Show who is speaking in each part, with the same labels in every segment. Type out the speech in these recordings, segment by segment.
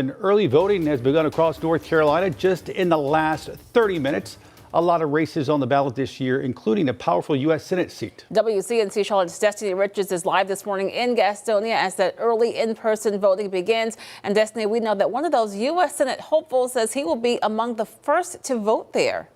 Speaker 1: And early voting has begun across North Carolina just in the last 30 minutes. A lot of races on the ballot this year, including a powerful U.S. Senate seat.
Speaker 2: WCNC Charlotte's Destiny Richards is live this morning in Gastonia as that early in-person voting begins. And Destiny, we know that one of those U.S. Senate hopefuls says he will be among the first to vote there.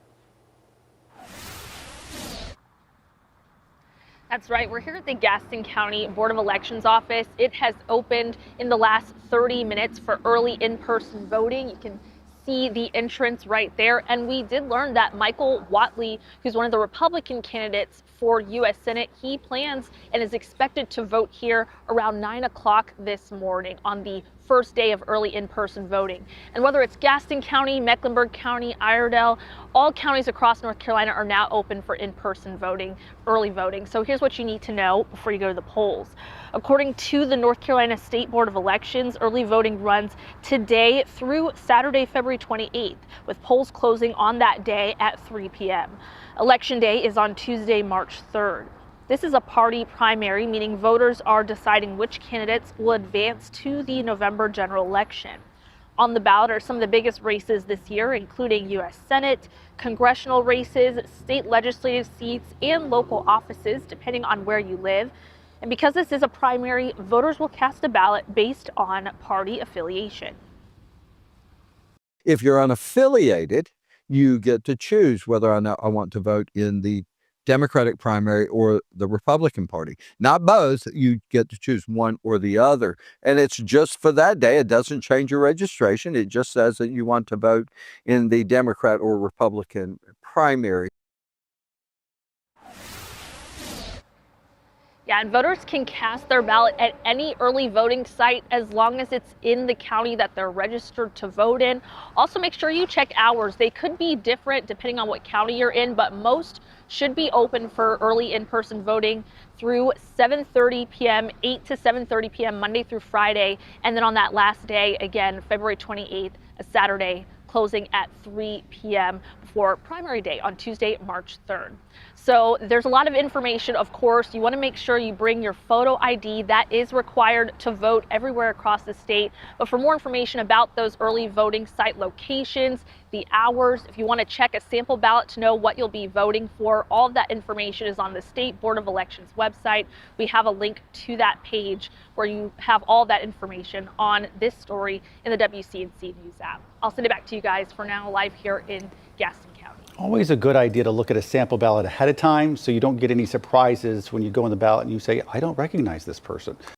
Speaker 3: That's right. We're here at the Gaston County Board of Elections office. It has opened in the last 30 minutes for early in-person voting. You can see the entrance right there. And we did learn that Michael Whatley, who's one of the Republican candidates for U.S. Senate, he plans and is expected to vote here around 9 o'clock this morning on the first day of early in-person voting. And whether it's Gaston County, Mecklenburg County, Iredell, all counties across North Carolina are now open for in-person voting, early voting. So here's what you need to know before you go to the polls. According to the North Carolina State Board of Elections, early voting runs today through Saturday, February 28th, with polls closing on that day at 3 p.m. Election day is on Tuesday, March 3rd. This is a party primary, meaning voters are deciding which candidates will advance to the November general election. On the ballot are some of the biggest races this year, including U.S. Senate, congressional races, state legislative seats, and local offices, depending on where you live. And because this is a primary, voters will cast a ballot based on party affiliation.
Speaker 4: If you're unaffiliated, you get to choose whether or not I want to vote in the Democratic primary or the Republican Party. Not both, you get to choose one or the other. And it's just for that day. It doesn't change your registration. It just says that you want to vote in the Democrat or Republican primary.
Speaker 3: Yeah, and voters can cast their ballot at any early voting site as long as it's in the county that they're registered to vote in. Also, make sure you check hours. They could be different depending on what county you're in, but most should be open for early in-person voting through 7:30 p.m., 8 to 7:30 p.m. Monday through Friday. And then on that last day, again, February 28th, a Saturday, closing at 3 p.m. for primary day on Tuesday, March 3rd. So there's a lot of information, of course. You want to make sure you bring your photo ID. That is required to vote everywhere across the state. But for more information about those early voting site locations, the hours, if you want to check a sample ballot to know what you'll be voting for, all of that information is on the State Board of Elections website. We have a link to that page where you have all that information on this story in the WCNC News app. I'll send it back to you guys for now, live here in Gaston County.
Speaker 1: Always a good idea to look at a sample ballot ahead of time so you don't get any surprises when you go on the ballot and you say, I don't recognize this person.